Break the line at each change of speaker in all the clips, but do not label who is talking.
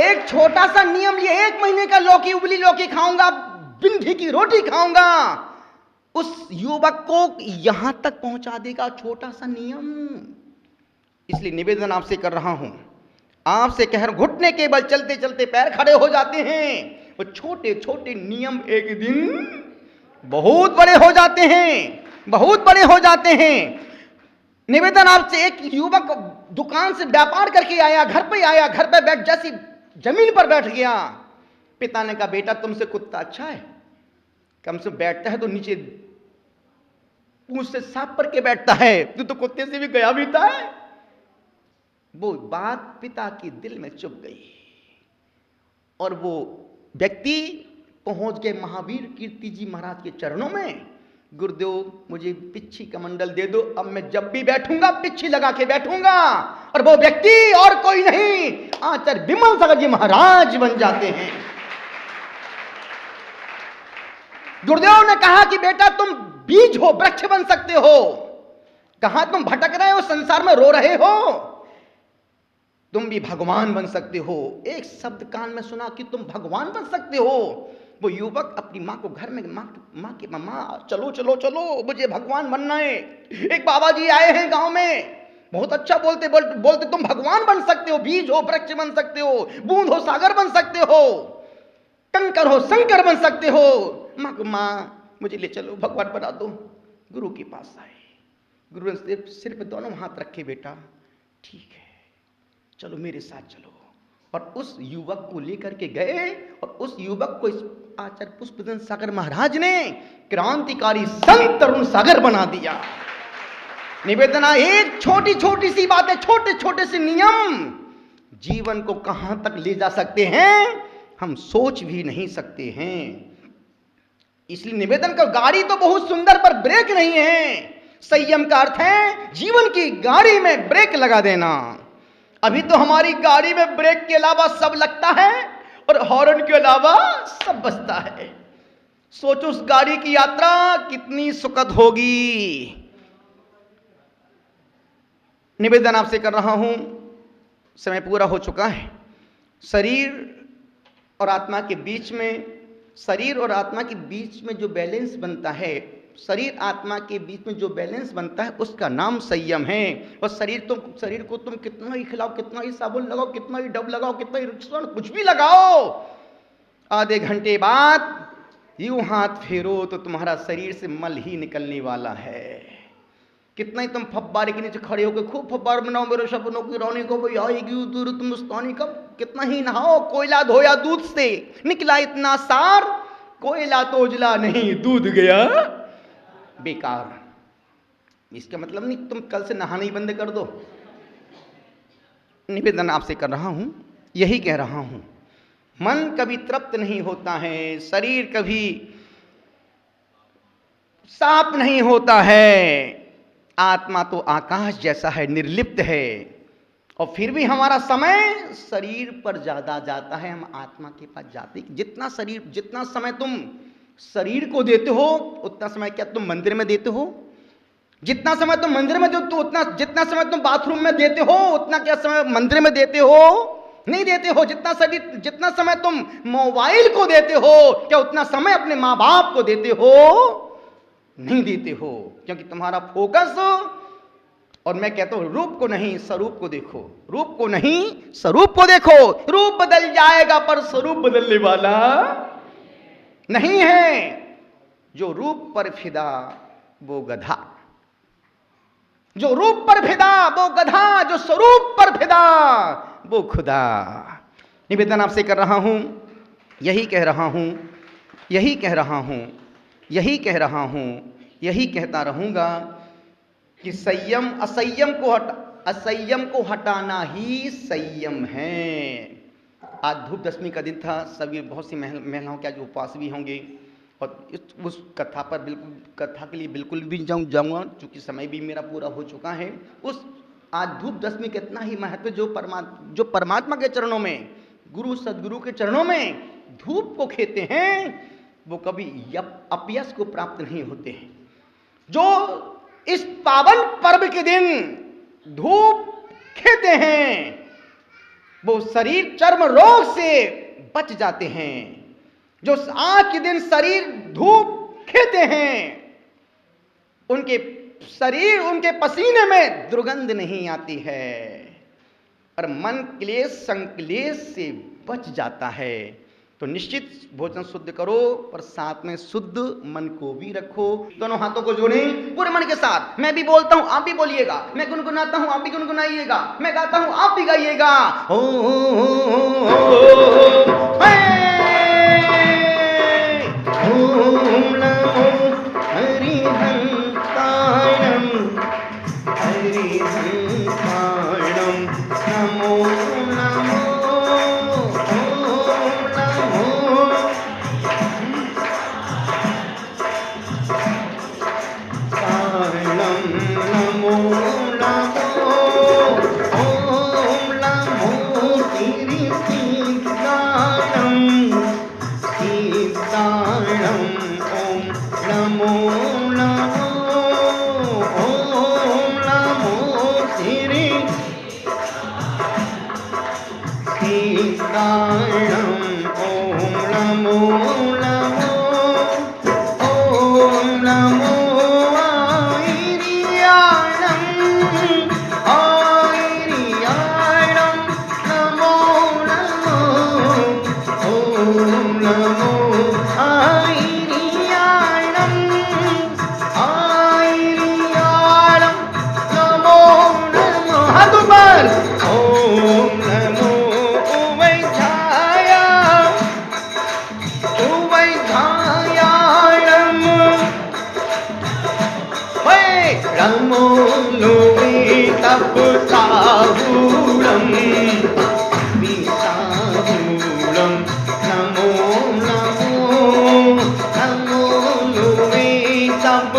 एक छोटा सा नियम, ये 1 महीने का लौकी, उबली लौकी खाऊंगा, बिन घी की रोटी खाऊंगा, उस युवक को यहां तक पहुंचा देगा छोटा सा नियम। इसलिए निवेदन आपसे कर रहा हूं, आपसे कह रहा हूं, घुटने के बल चलते चलते पैर खड़े हो जाते हैं। वो छोटे छोटे नियम एक दिन बहुत बड़े हो जाते हैं, बहुत बड़े हो जाते हैं। निवेदन आपसे, एक युवक दुकान से व्यापार करके आया, घर पे आया, घर पे बैठ, जैसी जमीन पर बैठ गया, पिता ने कहा, बेटा तुमसे कुत्ता अच्छा है, कम से बैठता है तो नीचे पूंछ से साफ करके बैठता है, तू तो कुत्ते से भी गया बीता है। वो बात पिता के दिल में चुभ गई और वो व्यक्ति पहुंच गए महावीर कीर्ति जी महाराज के चरणों में। गुरुदेव मुझे पिच्छी कमंडल दे दो, अब मैं जब भी बैठूंगा पिच्छी लगा के बैठूंगा। और वो व्यक्ति और कोई नहीं, आचार्य विमल सागर जी महाराज बन जाते हैं। गुरुदेव ने कहा कि बेटा तुम बीज हो, वृक्ष बन सकते हो। कहां तुम भटक रहे हो, संसार में रो रहे हो, तुम भी भगवान बन सकते हो। एक शब्द कान में सुना कि तुम भगवान बन सकते हो। वो युवक अपनी माँ को घर में, माँ चलो चलो चलो, मुझे भगवान बनना है। एक बाबा जी आए हैं गांव में, बहुत अच्छा बोलते तुम भगवान बन सकते हो, बीज हो वृक्ष बन सकते हो, बूंद हो सागर बन सकते हो, कंकर हो शंकर बन सकते हो। माँ मुझे ले चलो, भगवान बना दो। गुरु के पास आए, गुरु ने सिर पे दोनों हाथ रखे, बेटा ठीक है चलो मेरे साथ चलो। और उस युवक को लेकर के गए और उस युवक को आचार्य पुष्पदन सागर महाराज ने क्रांतिकारी संत तरुण सागर बना दिया। निवेदना, एक छोटी छोटी सी बातें, छोटे छोटे से नियम जीवन को कहां तक ले जा सकते हैं हम सोच भी नहीं सकते हैं। इसलिए निवेदन का, गाड़ी तो बहुत सुंदर पर ब्रेक नहीं है। संयम का अर्थ है जीवन की गाड़ी में ब्रेक लगा देना। अभी तो हमारी गाड़ी में ब्रेक के अलावा सब लगता है और हॉर्न के अलावा सब बजता है। सोचो उस गाड़ी की यात्रा कितनी सुखद होगी। निवेदन आपसे कर रहा हूं, समय पूरा हो चुका है। शरीर और आत्मा के बीच में, शरीर और आत्मा के बीच में जो बैलेंस बनता है, शरीर आत्मा के बीच में जो बैलेंस बनता है उसका नाम संयम है। और शरीर को तुम कितना ही खिलाओ, कितना ही साबुन लगाओ, कितना ही डब लगाओ, कितना ही रक्षण कुछ भी लगाओ, आधे घंटे बाद यूं हाथ फेरो तो तुम्हारा शरीर से मल ही निकलने वाला है। कितना ही तुम फब्बारे के नीचे खड़े होकर खूब फब्बार बनाओ, मेरे सपनों की रानी को भाई आएगी दूर तुम मुस्तानी कब, कितना ही नहाओ, कोयला धोया दूध से निकला इतना सार, कोयला तो उजला नहीं दूध गया बेकार। इसका मतलब नहीं तुम कल से नहाना ही बंद कर दो। निवेदन आपसे कर रहा हूं, यही कह रहा हूं, मन कभी तृप्त नहीं होता है, शरीर कभी साफ नहीं होता है, आत्मा तो आकाश जैसा है, निर्लिप्त है। और फिर भी हमारा समय शरीर पर ज्यादा जाता है, हम आत्मा के पास जाते। जितना समय तुम शरीर को देते हो उतना समय क्या तुम मंदिर में देते हो? जितना समय तुम मंदिर में देते हो उतना, जितना समय तुम बाथरूम में देते हो उतना क्या समय मंदिर में देते हो? नहीं देते हो। जितना समय तुम मोबाइल को देते हो क्या उतना समय अपने माँ बाप को देते हो? नहीं देते हो, क्योंकि तुम्हारा फोकस, और मैं कहता हूं रूप को नहीं स्वरूप को देखो, रूप को नहीं स्वरूप को देखो। रूप बदल जाएगा पर स्वरूप बदलने वाला नहीं है। जो रूप पर फिदा वो गधा, जो रूप पर फिदा वो गधा, जो स्वरूप पर फिदा वो खुदा। निवेदन आपसे कर रहा हूं, यही कह रहा हूं, यही कह रहा हूं, यही कह रहा हूं, यही कहता रहूंगा कि असंयम को हटाना ही संयम है। आज धूप दशमी का दिन था, सभी बहुत सी महिलाओं के आज उपवास भी होंगे और उस कथा पर बिल्कुल, कथा के लिए बिल्कुल भी जाऊंगा क्योंकि समय भी मेरा पूरा हो चुका है। उस आज धूप दशमी का इतना ही महत्व जो परमात्मा के चरणों में, गुरु सदगुरु के चरणों में धूप को खेते हैं वो कभी अपयश को प्राप्त नहीं होते हैं। जो इस पावन पर्व के दिन धूप खेते हैं वो शरीर चर्म रोग से बच जाते हैं। जो आज के दिन शरीर धूप खेते हैं, उनके शरीर, उनके पसीने में दुर्गंध नहीं आती है और मन क्लेश संक्लेश से बच जाता है। तो निश्चित भोजन शुद्ध करो पर साथ में शुद्ध मन को भी रखो। दोनों हाथों को जोड़ें पूरे मन के साथ। मैं भी बोलता हूं आप भी बोलिएगा, मैं गुनगुनाता हूं आप भी गुनगुनाइएगा, मैं गाता हूं आप भी गाइएगा। ओम नमो हरिहंसायम हरिहंसायम नमो नमो ओम नमो सायम नमो नमो ओम नमो श्री सीतायम सीतायम ओम नमो नमो ओम नमो श्री सीतायम ओम नमो नमो ओम नमो आयरियाणम आयरियाणम नमो नमो ओम नमो आयरियाणम आयरियाणम नमो नमो। हाथ ऊपर। ओम नमो उवैधाया उवैधायाणम नमो लोके तप साहूरम विसाहूरम नमो नमो नमो लोके तप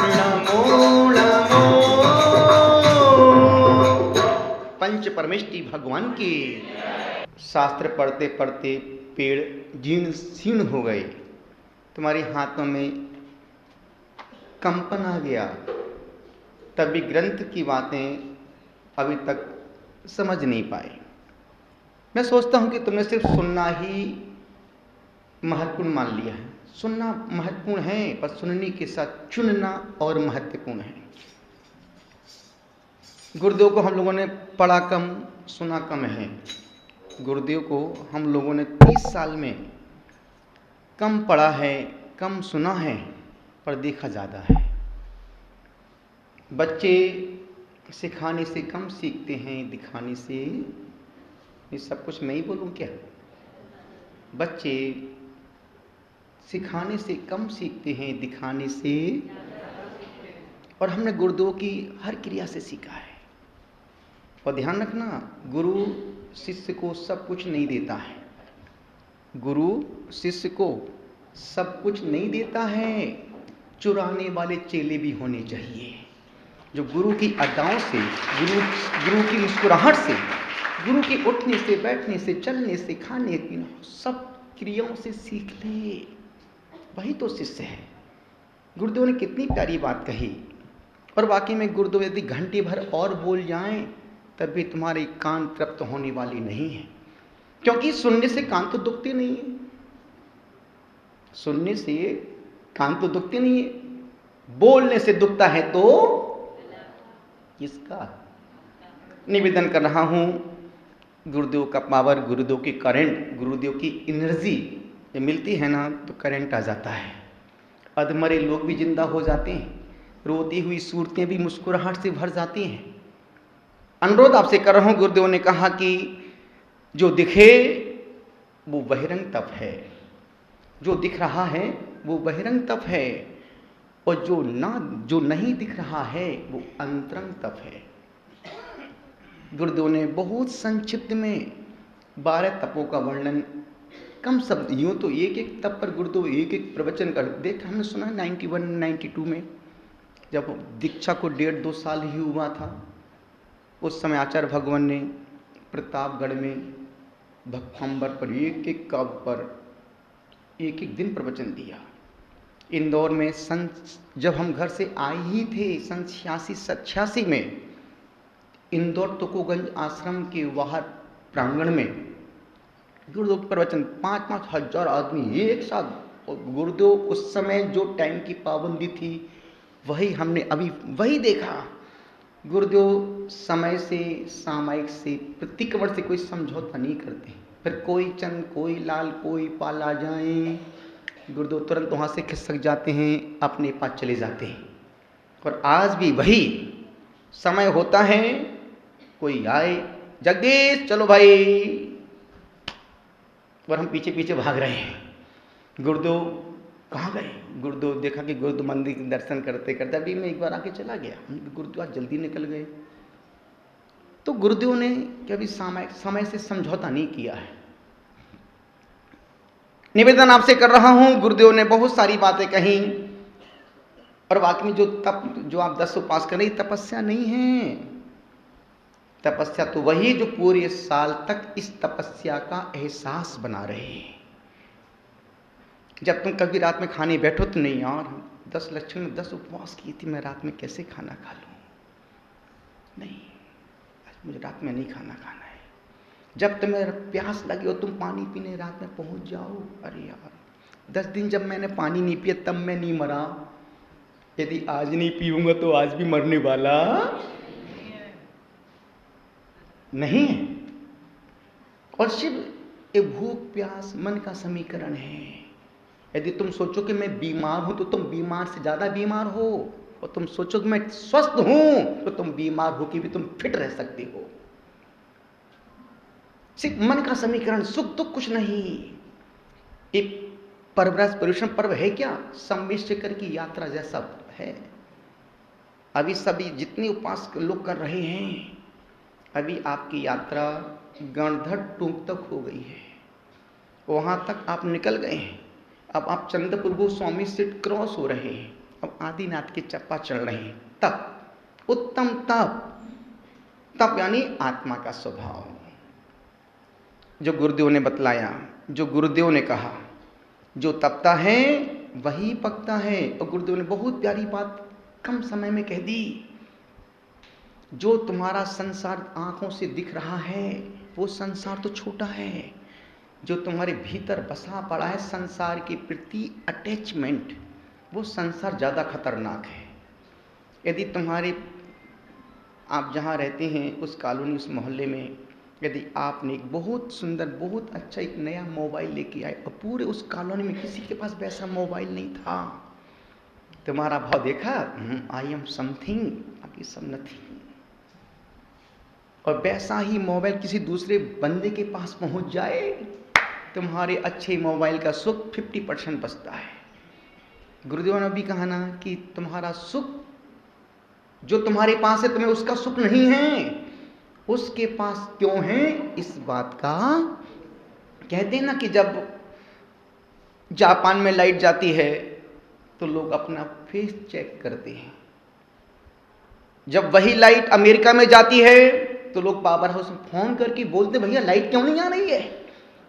नमो नमो। पंच परमेष्टि भगवान की। शास्त्र पढ़ते पढ़ते पेड़ जीर्ण शीर्ण हो गए, तुम्हारे हाथों में कंपन आ गया, तभी ग्रंथ की बातें अभी तक समझ नहीं पाए। मैं सोचता हूं कि तुमने सिर्फ सुनना ही महत्वपूर्ण मान लिया है। सुनना महत्वपूर्ण है पर सुनने के साथ चुनना और महत्वपूर्ण है। गुरुदेव को हम लोगों ने पढ़ा कम, सुना कम है। गुरुदेव को हम लोगों ने 30 साल में कम पढ़ा है, कम सुना है, पर देखा ज़्यादा है। बच्चे सिखाने से कम सीखते हैं, दिखाने से। ये सब कुछ मैं ही बोलूँ क्या? बच्चे सिखाने से कम सीखते हैं, दिखाने से। और हमने गुरुदेव की हर क्रिया से सीखा है। और ध्यान रखना, गुरु शिष्य को सब कुछ नहीं देता है। गुरु शिष्य को सब कुछ नहीं देता है। चुराने वाले चेले भी होने चाहिए, जो गुरु की अदाओं से, गुरु की मुस्कुराहट से, गुरु के उठने से, बैठने से, चलने से, खाने पीने, सब क्रियाओं से सीख ले। वही तो शिष्य है। गुरुदेव ने कितनी प्यारी बात कही। और वाकई में गुरुदेव यदि घंटे भर और बोल जाएं तब भी तुम्हारे कान तृप्त होने वाली नहीं है, क्योंकि सुनने से कान तो दुखते नहीं है। सुनने से कान तो दुखते नहीं है, बोलने से दुखता है। तो इसका निवेदन कर रहा हूं, गुरुदेव का पावर, गुरुदेव की करंट, गुरुदेव की एनर्जी जब मिलती है ना तो करंट आ जाता है। अधमरे लोग भी जिंदा हो जाते हैं, रोती हुई सूरतें भी मुस्कुराहट से भर जाती हैं। अनुरोध आपसे कर रहा हूं, गुरुदेव ने कहा कि जो दिखे वो बहिरंग तप है, जो दिख रहा है वो बहिरंग तप है, और जो नहीं दिख रहा है वो अंतरंग तप है। गुरुदेव ने बहुत संक्षिप्त में 12 तपों का वर्णन, कम शब्द, यूँ तो एक एक तप पर गुरुदेव एक एक प्रवचन कर देख। हमने सुना 91 92 में जब दीक्षा को 1.5-2 साल ही हुआ था, उस समय आचार्य भगवान ने प्रतापगढ़ में भक्तंबर पर एक एक काव्य पर एक एक दिन प्रवचन दिया। इंदौर में जब हम घर से आए ही थे सन 86 में, इंदौर तुकोगंज आश्रम के बाहर प्रांगण में गुरुदेव के प्रवचन 5-5 हजार आदमी एक साथ। और गुरुदेव उस समय जो टाइम की पाबंदी थी वही हमने अभी वही देखा। गुरुदेव समय से, सामायिक से, प्रतिक्रमण से कोई समझौता नहीं करते। फिर कोई चंद, कोई लाल, कोई पाला जाए, गुरुदेव तुरंत वहाँ से खिसक जाते हैं, अपने पास चले जाते हैं। और आज भी वही समय होता है, कोई आए, जगदीश चलो भाई, और हम पीछे पीछे भाग रहे हैं। गुरुदेव कहाँ गए? गुरुदेव देखा कि गुरुदेव मंदिर के दर्शन करते करते अभी मैं एक बार आके चला गया, गुरुदेव आज जल्दी निकल गए। तो गुरुदेव ने कभी समय से समझौता नहीं किया है। निवेदन आपसे कर रहा हूं, गुरुदेव ने बहुत सारी बातें कही, और वाकई में जो आप 10 उपास कर रही, तपस्या नहीं है। तपस्या तो वही जो पूरे साल तक इस तपस्या का एहसास बना रहे। जब तुम कभी रात में खाने बैठो तो नहीं यार 10 लक्षण में 10 उपवास की थी, मैं रात में कैसे खाना खा लूं, नहीं, मुझे रात में नहीं खाना खाना है। जब तुम्हें प्यास लगी हो, तुम पानी पीने रात में पहुंच जाओ, अरे यार 10 दिन जब मैंने पानी नहीं पिया तब मैं नहीं मरा, यदि आज नहीं पीऊंगा तो आज भी मरने वाला नहीं है। और सिर्फ एक भूख प्यास मन का समीकरण है। यदि तुम सोचो कि मैं बीमार हूं तो तुम बीमार से ज्यादा बीमार हो, और तुम सोचो कि मैं स्वस्थ हूं तो तुम बीमार हो के भी तुम फिट रह सकते हो। सिर्फ मन का समीकरण, सुख दुख कुछ नहीं। एक परवरस पर्यूषण पर्व है क्या? सम्मिश्र की यात्रा जैसा है। अभी सभी जितने उपास लोग कर रहे हैं, अभी आपकी यात्रा गणधर टूंक तक हो गई है, वहां तक आप निकल गए हैं। अब आप चंद्रपुर गोस्वामी से क्रॉस हो रहे हैं, अब आदिनाथ की चप्पा चढ़ रहे हैं। तप, उत्तम तप, तप यानी आत्मा का स्वभाव, जो गुरुदेव ने बतलाया, जो गुरुदेव ने कहा, जो तपता है वही पकता है। और गुरुदेव ने बहुत प्यारी बात कम समय में कह दी, जो तुम्हारा संसार आंखों से दिख रहा है वो संसार तो छोटा है, जो तुम्हारे भीतर बसा पड़ा है संसार के प्रति अटैचमेंट, वो संसार ज़्यादा खतरनाक है। यदि तुम्हारे, आप जहाँ रहते हैं उस कॉलोनी, उस मोहल्ले में, यदि आपने एक बहुत सुंदर, बहुत अच्छा एक नया मोबाइल लेके आए और पूरे उस कॉलोनी में किसी के पास वैसा मोबाइल नहीं था, तुम्हारा भाव देखा, आई एम समथिंग, बाकी सब नथिंग। और वैसा ही मोबाइल किसी दूसरे बंदे के पास पहुंच जाए, तुम्हारे अच्छे मोबाइल का सुख 50% बचता है। गुरुदेव ने भी कहा ना कि तुम्हारा सुख जो तुम्हारे पास है, तुम्हें उसका सुख नहीं है, उसके पास क्यों है, इस बात का कहते हैं ना कि जब जापान में लाइट जाती है तो लोग अपना फेस चेक करते हैं, जब वही लाइट अमेरिका में जाती है तो लोग पावर हाउस में फोन करके बोलते भैया लाइट क्यों नहीं आ रही है।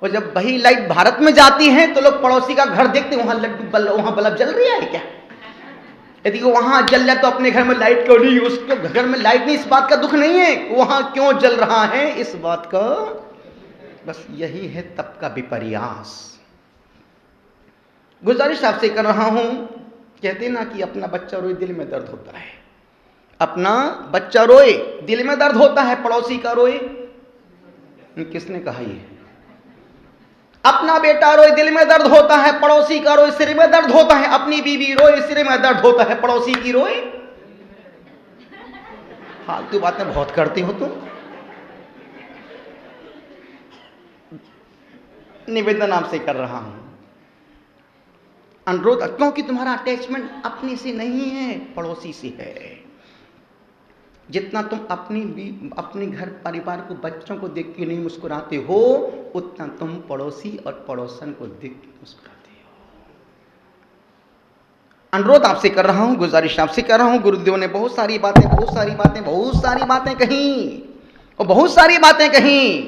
और जब वही लाइट भारत में जाती है तो लोग पड़ोसी का घर देखते, वहां बल्ब जल रही है क्या। यदि वो वहां जल जाए तो अपने घर में लाइट क्यों नहीं, उसके घर में लाइट नहीं, इस बात का दुख नहीं है, वहां क्यों जल रहा है इस बात का, बस यही है तप का विपर्यास। गुजारिश आपसे कर रहा हूं, कहते ना कि अपना बच्चा रोए दिल में दर्द होता है, अपना बच्चा रोए दिल में दर्द होता है, पड़ोसी का रोए, किसने कहा ये? अपना बेटा रोए दिल में दर्द होता है, पड़ोसी का रोए सिर में दर्द होता है, अपनी बीवी रोए सिर में दर्द होता है, पड़ोसी की रोए। फालतू बातें बहुत करती हो तुम। निवेदन आपसे कर रहा हूं, अनुरोध, क्योंकि तुम्हारा अटैचमेंट अपने से नहीं है, पड़ोसी से है। जितना तुम अपने घर परिवार को, बच्चों को देख के नहीं मुस्कुराते हो, उतना तुम पड़ोसी और पड़ोसन को देख के मुस्कुराते हो। अनुरोध आपसे कर रहा हूं, गुजारिश आपसे कर रहा हूं। गुरुदेव ने बहुत सारी बातें कही और बहुत सारी बातें कही।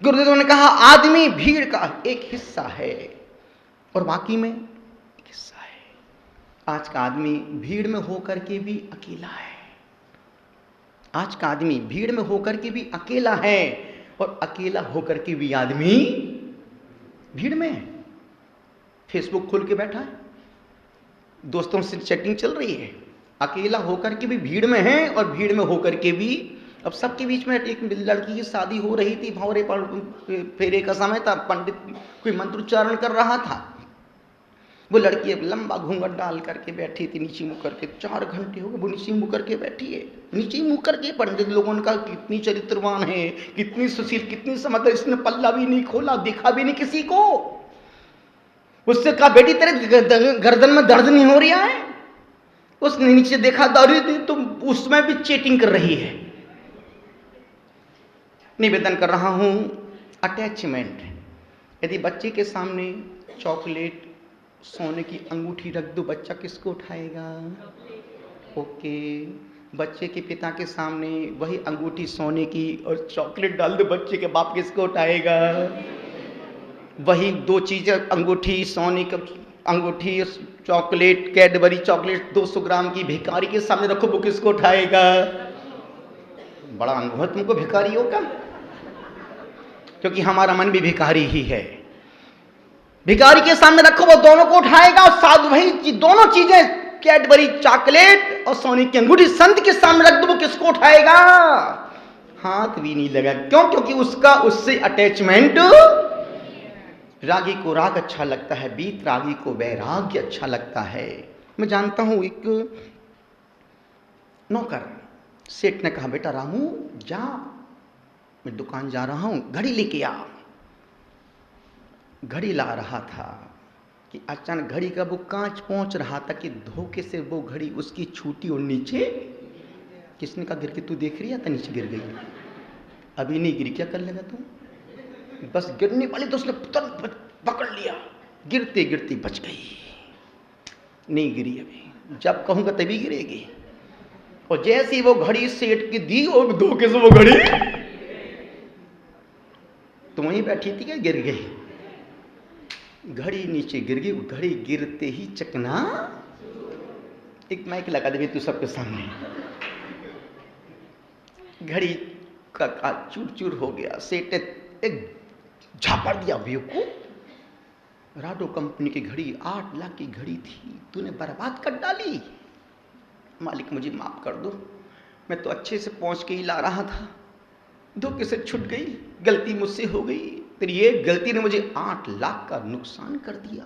गुरुदेव ने कहा आदमी भीड़ का एक हिस्सा है, और बाकी में एक हिस्सा है। आज का आदमी भीड़ में होकर के भी अकेला है। आज का आदमी भीड़ में होकर के भी अकेला है, और अकेला होकर के भी आदमी भीड़ में है। फेसबुक खोल के बैठा है, दोस्तों से चैटिंग चल रही है, अकेला होकर के भी भीड़ में है, और भीड़ में होकर के भी अब सबके बीच में एक लड़की की शादी हो रही थी, भंवरे फेरे का समय था, पंडित कोई मंत्रोच्चारण कर रहा था। वो लड़की अब लंबा घूंघट डाल करके बैठी थी, नीचे मुँह करके। 4 घंटे हो गए वो नीचे मुँह करके बैठी है, नीचे मुँह करके। पंडित लोगों ने कहा कितनी चरित्रवान है, कितनी सुशील, कितनी समझदार, इसने पल्ला भी नहीं खोला, दिखा भी नहीं किसी को। उससे कहा बेटी तेरे गर्दन में दर्द नहीं हो रहा है? उसने नीचे देखा, दौड़ी थी, तो उसमें भी चीटिंग कर रही है। निवेदन कर रहा हूं, अटैचमेंट। यदि बच्चे के सामने चॉकलेट, सोने की अंगूठी रख दो, बच्चा किसको उठाएगा? ओके। बच्चे के पिता के सामने वही अंगूठी सोने की और चॉकलेट डाल दो, बच्चे के बाप किसको उठाएगा? वही 2 चीजें, अंगूठी सोने का, अंगूठी चॉकलेट, कैडबरी चॉकलेट 200 ग्राम की भिखारी के सामने रखो, वो किसको उठाएगा? बड़ा अनुभव तुमको भिखारियों का, क्योंकि हमारा मन भी भिखारी ही है। भिखारी के सामने रखो, वो दोनों को उठाएगा। और साथ वही दोनों चीजें, कैडबरी चॉकलेट और सोने की अंगूठी, संत के सामने रख दो, वो किसको उठाएगा? हाथ भी नहीं लगा। क्यों? क्योंकि उसका उससे अटैचमेंट। रागी को राग अच्छा लगता है, बीत रागी को वैराग्य अच्छा लगता है। मैं जानता हूं, एक नौकर, सेठ ने कहा बेटा रामू जा, मैं दुकान जा रहा हूं, घड़ी लेके आ। घड़ी ला रहा था कि अचानक घड़ी का वो कांच पहुंच रहा था कि धोखे से वो घड़ी उसकी छूटी और नीचे। किसने कहा गिर के? तू देख रही है था नीचे गिर गई। अभी नहीं गिरी, क्या कर लेगा तू? बस गिरने वाली तो उसने तुरंत पकड़ लिया, गिरते गिरते बच गई, नहीं गिरी अभी, जब कहूंगा तभी गिरेगी। और जैसे ही वो घड़ी सेठ की दी और धोखे से वो घड़ी तो वहीं बैठी थी, क्या गिर गई? घड़ी नीचे गिर गई। घड़ी गिरते ही चकना, एक माइक लगा दे तू सबके सामने। घड़ी का चूर चूर हो गया। सेठ ने एक झापड़ दिया व्यू को। राडो कंपनी की घड़ी 8 लाख की घड़ी थी, तूने बर्बाद कर डाली। मालिक मुझे माफ कर दो, मैं तो अच्छे से पहुंच के ही ला रहा था, धोखे से छूट गई, गलती मुझसे हो गई। तेरी एक गलती ने मुझे 8 लाख का नुकसान कर दिया।